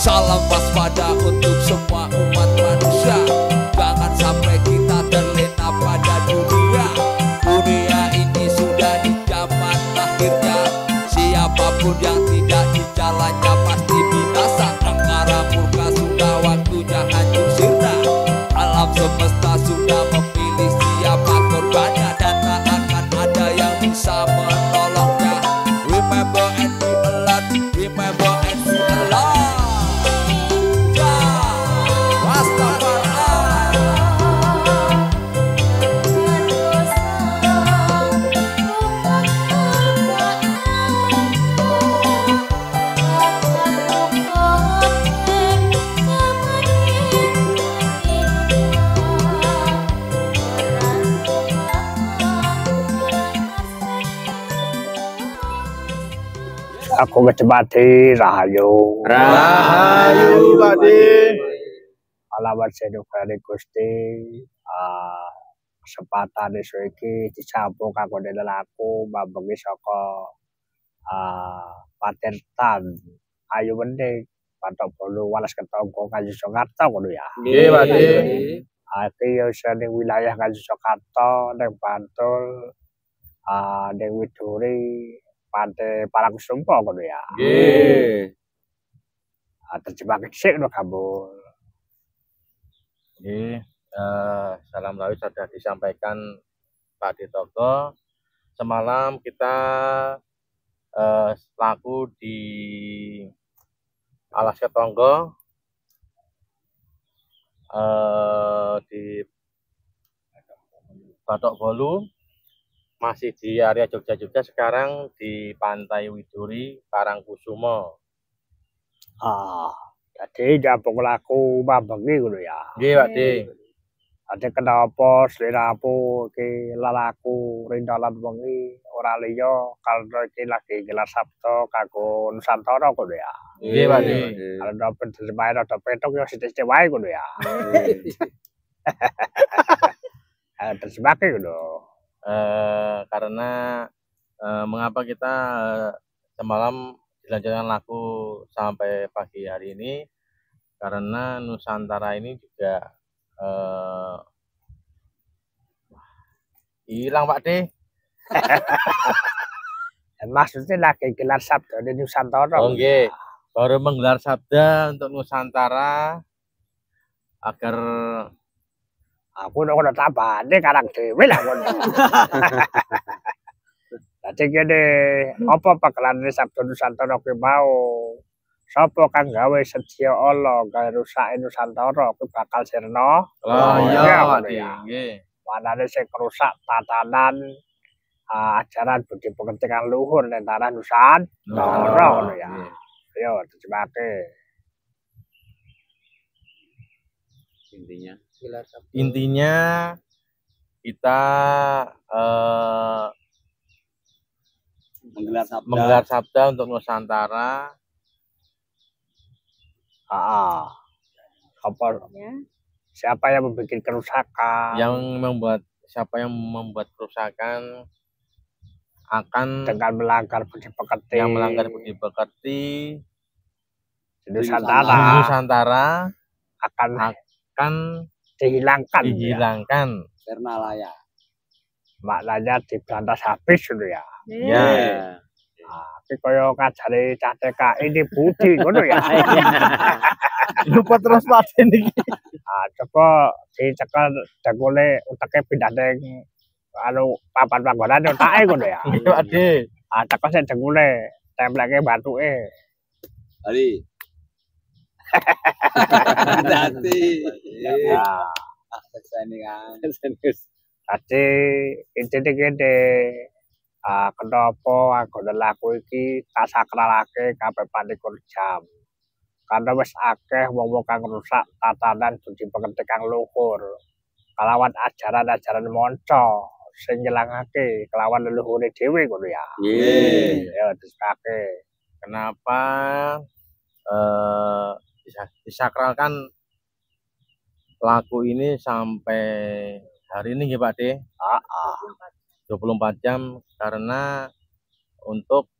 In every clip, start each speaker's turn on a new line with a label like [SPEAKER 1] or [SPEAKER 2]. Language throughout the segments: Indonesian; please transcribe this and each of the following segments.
[SPEAKER 1] Salam waspada untuk semua umat manusia. Jangan sampai kita terlena pada dunia. Dunia ini sudah di zaman akhirnya. Siapapun yang tidak di jalannya pasti binasa. Angkara murka sudah waktunya hancur sirna. Alam semesta sudah memilih siapa korbannya, dan tak akan ada yang bisa menolongnya. Remember and be alert. Remember and be alert.
[SPEAKER 2] Aku kecebati rahayu.
[SPEAKER 3] Rahayu Badi.
[SPEAKER 2] Alamat sedukane Gusti. Kesempatan isu iki dicampur kanggo lelaku mambengi saka Patirtan. Ayu Mending, Patok Bolu, Walas Ketongko, Kayu Soekarto ngono ya.
[SPEAKER 3] Nggih, Badi.
[SPEAKER 2] Iki yo ning wilayah Kayu Soekarto, ning Bantul, ning Widuri, Pantai Parangkusumpa ngono ya.
[SPEAKER 3] Nggih.
[SPEAKER 2] Terjemah sik lho kamu.
[SPEAKER 3] Nggih, salam rawuh sudah disampaikan Pak Ditoko. Semalam kita laku di Alas Ketonggo, di Batok Bolu, masih di area Jogja juga, sekarang di Pantai Widuri, Parangkusumo.
[SPEAKER 2] Jadi jampung laku mambengi ngono ya.
[SPEAKER 3] Nggih, Pak Di.
[SPEAKER 2] Ade kenapa sliramu iki lelaku rindalan wengi ora liya karena iki lagi gelar sabda kanggo Nusantara ngono ya.
[SPEAKER 3] Nggih, Pak Di.
[SPEAKER 2] Karena penerjemahan ada petok ya sithik-sithik wae ngono ya. Terjemahke ngono.
[SPEAKER 3] Karena mengapa kita semalam dilanjutkan laku sampai pagi hari ini, karena Nusantara ini juga hilang Pak De.
[SPEAKER 2] Maksudnya lagi gelar sabda di Nusantara.
[SPEAKER 3] Oh nggih, baru menggelar sabda untuk Nusantara agar
[SPEAKER 2] aku udah tambahane karang dhewe lah ngono. Dadi kene apa pagelaran sabda Nusantara kuwi mau sapa kang gawe sedia Allah gawe rusake Nusantara kuwi bakal sirna.
[SPEAKER 3] oh iya Pak De. Nggih.
[SPEAKER 2] Manane sing rusak tatanan ajaran budi pekerti kang luhur ning tanah Nusantara ngono ya. Yo terjemahke.
[SPEAKER 3] Intinya kita menggelar sabda untuk Nusantara.
[SPEAKER 2] Apa siapa yang membuat kerusakan?
[SPEAKER 3] Siapa yang membuat kerusakan akan
[SPEAKER 2] dengan melanggar budi pekerti.
[SPEAKER 3] Yang melanggar budi pekerti
[SPEAKER 2] Nusantara akan dihilangkan.
[SPEAKER 4] Sernalaya.
[SPEAKER 2] Maknanya diberantas habis gitu ya.
[SPEAKER 3] Iya.
[SPEAKER 2] Tapi kaya ngajari cah TKI ini budi ngono ya.
[SPEAKER 3] Lupa terus Pak niki.
[SPEAKER 2] Coba dicekel dengkule uteke pindah ning papan panggonan utake ngono ya.
[SPEAKER 3] Iya Pak De.
[SPEAKER 2] Teko sing dengkule templeke batuke.
[SPEAKER 4] Ali. Dadi.
[SPEAKER 2] Ya.
[SPEAKER 4] Seni kan.
[SPEAKER 2] Dadi intine kene kenapa aku laku iki tak sakralake kabeh 24 jam. Karena wis akeh wong-wong kang rusak tatanan budi pekerti kang luhur. Kelawan ajaran-ajaran monco sing nyelangake kelawan leluhure dhewe ngono ya.
[SPEAKER 4] Nggih.
[SPEAKER 2] Ya disekake.
[SPEAKER 3] Kenapa disakralkan lagu ini sampai hari ini ya Pak De? 24 jam karena untuk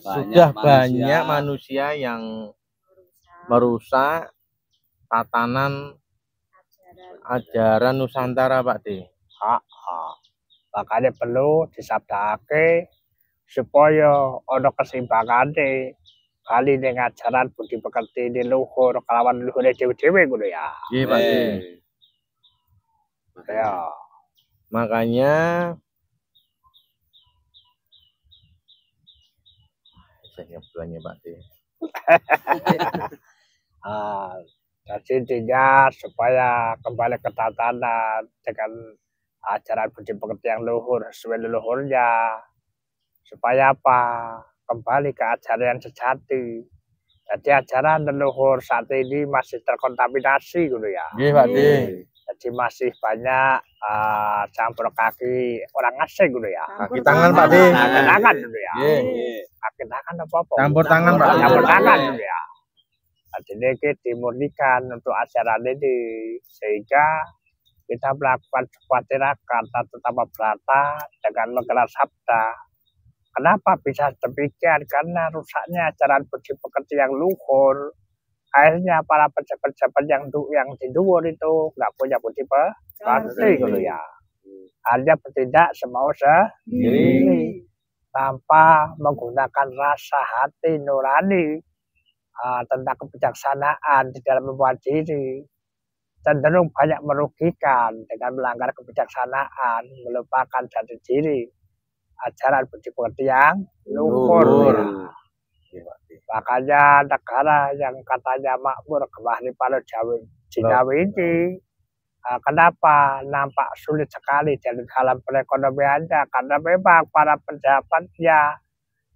[SPEAKER 3] sudah banyak manusia yang merusak tatanan ajaran Nusantara Pak De.
[SPEAKER 2] Makanya perlu disabdake supaya ana kesimbangane kali ning ajaran budi pekerti leluhur kelawan leluhure dhewe-dhewe ngono ya.
[SPEAKER 3] Nggih Pak De.
[SPEAKER 2] Ya.
[SPEAKER 3] Makanya saya bilangnya Pak De.
[SPEAKER 2] Jadi intinya supaya kembali ke tatanan dengan ajaran budi pekerti yang luhur sesuai leluhurnya. Supaya apa? Kembali ke ajaran yang sejati. Jadi ajaran leluhur saat ini masih terkontaminasi gitu ya.
[SPEAKER 3] Nggih Pak De.
[SPEAKER 2] Jadi masih banyak campur kaki orang asing gitu ya.
[SPEAKER 3] Kaki tangan Pak De.
[SPEAKER 2] Kaki tangan gitu ya.
[SPEAKER 3] Nggih.
[SPEAKER 2] Kaki tangan apa-apa.
[SPEAKER 3] Campur tangan Pak.
[SPEAKER 2] Campur tangan gitu ya. Jadi ini dimurnikan untuk ajaran ini sehingga kita melakukan sebuah tirakat atau tambah berata dengan menggelar sabda. Kenapa bisa demikian? Karena rusaknya ajaran budi pekerti yang luhur. Akhirnya para pejabat-pejabat yang di luhur itu nggak punya budi pekerti gitu ya. Hanya bertindak semau sendiri tanpa menggunakan rasa hati nurani tentang kebijaksanaan di dalam membuat diri. Cenderung banyak merugikan dengan melanggar kebijaksanaan, melupakan jati diri. Ajaran budi pekerti yang luhur. Makanya negara yang katanya makmur kemahlipano Jawi ini kenapa nampak sulit sekali dalam perekonomiannya? Karena memang para pejabatnya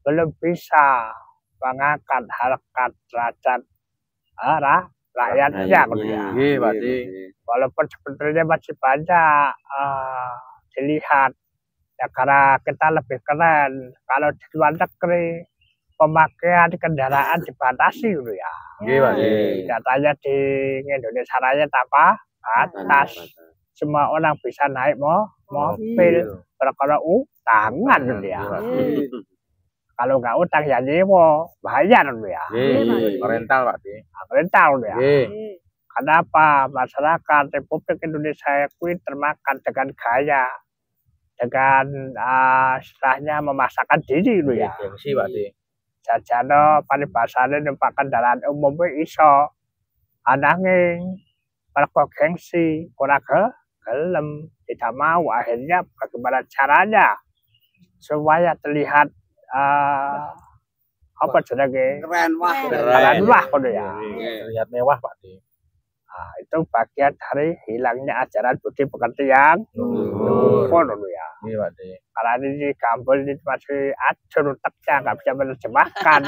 [SPEAKER 2] belum bisa mengangkat harkat derajat rakyatnya. Walaupun sebetulnya masih banyak dilihat negara kita lebih keren. Kalau di luar negeri pemakaian kendaraan dibatasi gitu ya. Katanya di Indonesia Raya tanpa batas. Semua orang bisa naik mobil perkara utangan gitu ya. Kalau nggak utang ya nyewa, bayar gitu ya.
[SPEAKER 3] Rental Pak De.
[SPEAKER 2] Rental gitu ya. Kenapa masyarakat Republik Indonesia itu termakan dengan gaya, dengan istilahnya memaksakan diri gitu ya.
[SPEAKER 3] Gengsi Pak De.
[SPEAKER 2] Jajano paribasane numpak kendaraan umum iso ananging mergo gengsi ora gelem, tidak mau. Akhirnya bagaimana caranya supaya terlihat apa jenenge keren wah ngono ya.
[SPEAKER 3] Terlihat mewah Pak De.
[SPEAKER 2] Itu bagian dari hilangnya ajaran budi pekerti yang luhur ya.
[SPEAKER 3] Iya Pak De.
[SPEAKER 2] Karena ini Gambol ini masih acur uteknya, nggak bisa menerjemahkan.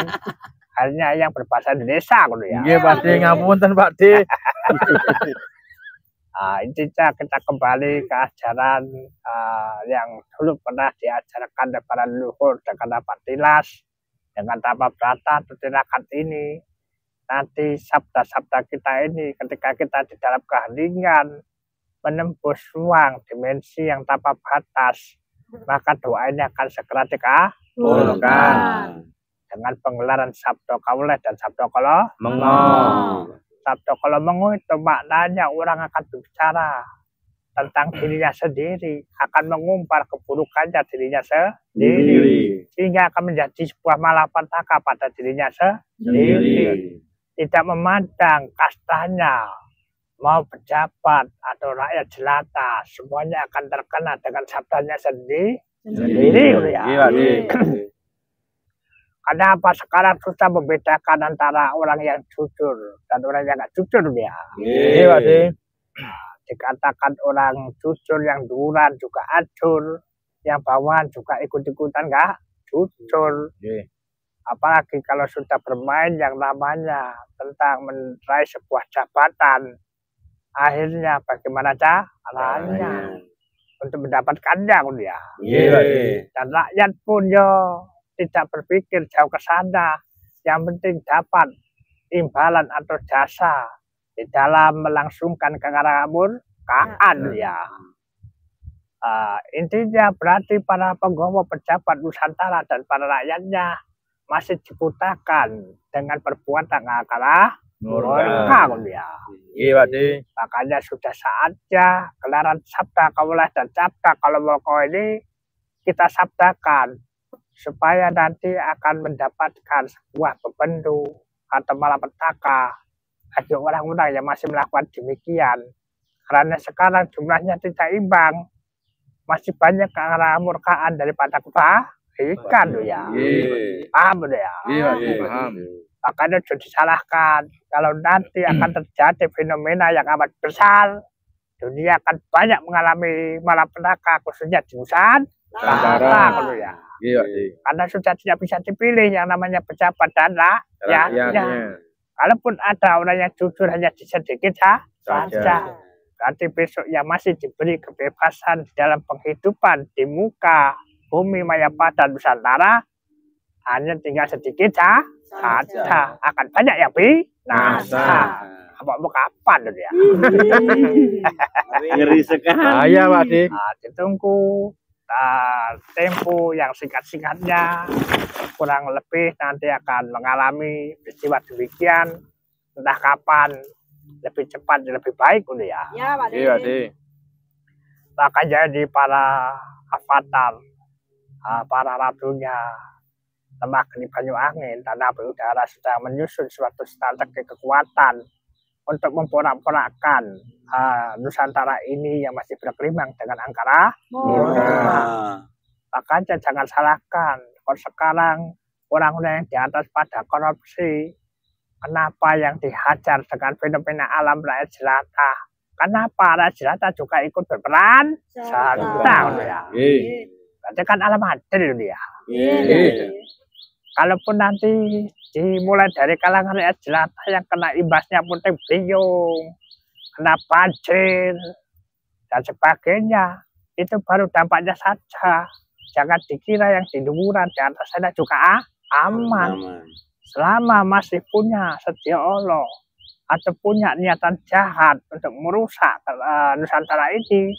[SPEAKER 2] Hanya yang berbahasa Indonesia gitu ya.
[SPEAKER 3] Iya Pak De, ngapunten Pak De.
[SPEAKER 2] Intinya kita kembali ke ajaran yang dulu pernah diajarkan para leluhur dengan dapat tilas, dengan tanpa berata atau tirakat ini. Nanti sabda-sabda kita ini ketika kita di dalam keheningan menembus ruang dimensi yang tanpa batas, maka doa ini akan segera dikabulkan dengan penggelaran sabda kauleh dan sabda kala mengo. Sabda kala mengo itu maknanya orang akan berbicara tentang dirinya sendiri, akan mengumbar keburukannya dirinya sendiri, sehingga akan menjadi sebuah malapetaka pada dirinya sendiri. Tidak memandang kastanya, mau pejabat atau rakyat jelata, semuanya akan terkena dengan sabdanya sendiri. Ya. Karena apa sekarang susah membedakan antara orang yang jujur dan orang yang nggak jujur ya. Dikatakan orang jujur yang duran juga acur, yang bawaan juga ikut-ikutan nggak jujur. Apalagi kalau sudah bermain yang namanya tentang meraih sebuah jabatan, akhirnya bagaimana caranya untuk mendapatkannya ya. Dan rakyat pun tidak berpikir jauh ke sana, yang penting dapat imbalan atau jasa di dalam melangsungkan kemerdekaan ya. Intinya berarti para penggawa pejabat Nusantara dan para rakyatnya masih dibutakan dengan perbuatan murka ya. Makanya sudah saatnya gelaran sabda kaulah dan sabda kalau mau ini kita sabdakan, supaya nanti akan mendapatkan sebuah bebendu atau malapetaka bagi orang-orang yang masih melakukan demikian. Karena sekarang jumlahnya tidak imbang, masih banyak kemurkaan daripada kebaikan ya. Paham ya?
[SPEAKER 3] Paham.
[SPEAKER 2] Makanya sudah disalahkan kalau nanti akan terjadi fenomena yang amat besar, dunia akan banyak mengalami malapetaka khususnya di Nusantara ya. Karena sudah tidak bisa dipilih yang namanya pejabat dan rakyatnya. Kalaupun ada orang yang jujur hanya sedikit saja, berarti besok yang masih diberi kebebasan dalam penghidupan di muka bumi Mayapada Nusantara hanya tinggal sedikit saja. Akan banyak yang binasa. Mau kapan ya?
[SPEAKER 4] Ngeri sekali.
[SPEAKER 2] Ditunggu tempo yang singkat-singkatnya, kurang lebih nanti akan mengalami peristiwa demikian, entah kapan, lebih cepat lebih baik ya. Maka jadi para avatar, para ratunya Lemah Geni Banyuangin, tanah berudara sedang menyusun suatu strategi kekuatan untuk memporak-porakkan Nusantara ini yang masih bergelimang dengan angkara murka. Makanya jangan salahkan kalau sekarang orang-orang yang di atas pada korupsi, kenapa yang dihajar dengan fenomena alam rakyat jelata? Kenapa rakyat jelata juga ikut berperan serta ya? Berarti kan alam adil ya. Kalaupun nanti dimulai dari kalangan rakyat jelata yang kena imbasnya puting beliung, kena banjir dan sebagainya, itu baru dampaknya saja. Jangan dikira yang di lumuran di atas sana juga aman. Selama masih punya setia Allah atau punya niatan jahat untuk merusak Nusantara ini,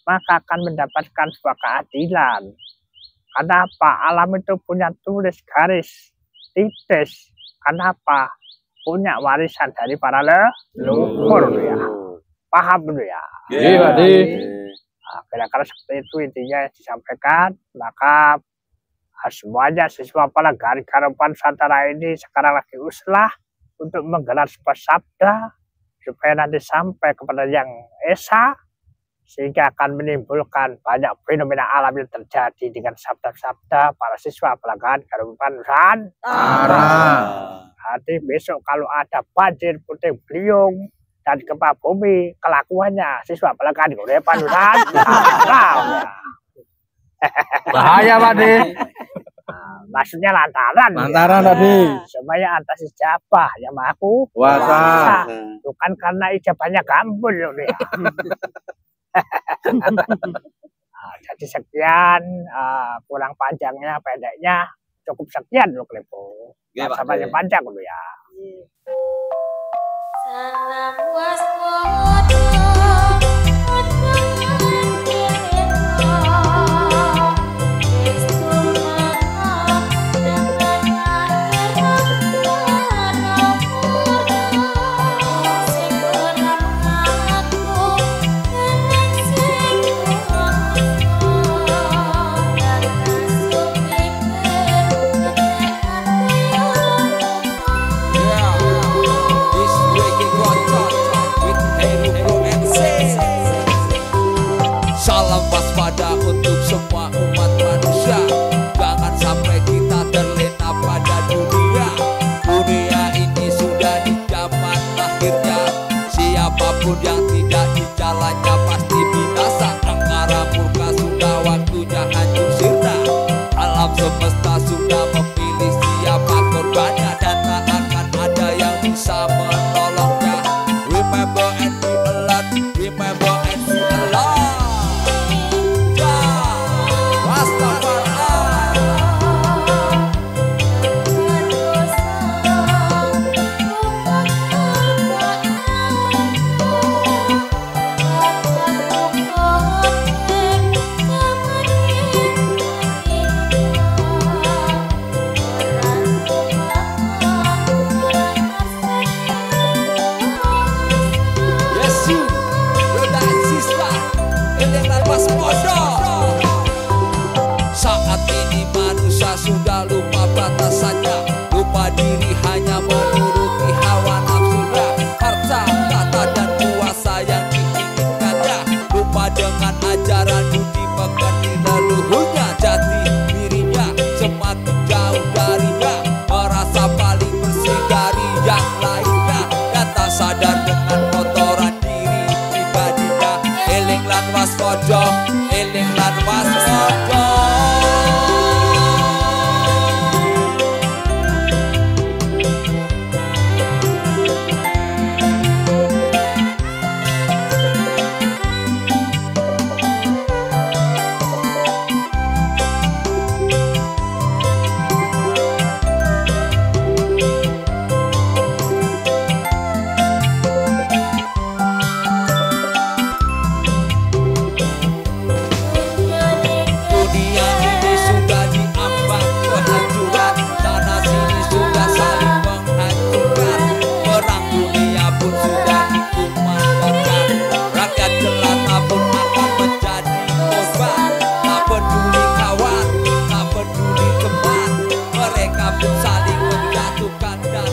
[SPEAKER 2] maka akan mendapatkan sebuah keadilan. Kenapa? Alam itu punya tulis garis titis. Kenapa? Punya warisan dari para leluhur ya. Paham dulu ya? Kira-kira seperti itu intinya yang disampaikan. Maka semuanya siswa pelagari Garupan Nusantara ini sekarang lagi uslah untuk menggelar sebuah sabda supaya nanti sampai kepada yang esa, sehingga akan menimbulkan banyak fenomena alam yang terjadi dengan sabda-sabda para siswa pelanggan Garupan Nusantara. Nanti besok kalau ada banjir puting beliung dan gempa bumi, kelakuannya siswa pelanggan Garupan Nusantara.
[SPEAKER 3] Bahaya Pak De.
[SPEAKER 2] Maksudnya lantaran
[SPEAKER 3] tadi.
[SPEAKER 2] Supaya atas ijabah yang maha
[SPEAKER 3] Kuasa.
[SPEAKER 2] bukan karena ijabahnya gambul ya. Jadi sekian, kurang panjangnya pendeknya cukup sekian loh Klepo. Sama yang panjang dulu ya.
[SPEAKER 5] Salam waspada.
[SPEAKER 1] It's Wicked Rock Talk with Heru untuk semua umat manusia. Jangan sampai kita terlena pada dunia. Dunia ini sudah di zaman akhirnya. Siapapun yang tidak di jalannya pasti binasa. Angkara murka sudah waktunya hancur sirna. Alam semesta sudah memilih siapa korbannya, dan tak akan ada yang bisa menolongnya. Remember and be alert, remember and be alert. Saat ini manusia sudah lupa batasannya, lupa diri hanya menuruti hawa nafsunya, harta, tahta dan kuasa yang diinginkannya, lupa dengan ajaran budi pekerti leluhurnya. Jati dirinya semakin jauh darinya, merasa paling bersih dari yang lainnya, dan tak sadar dengan kotoran diri pribadinya. Eling lan waspada, eling lan waspada. Saling menjatuhkan dan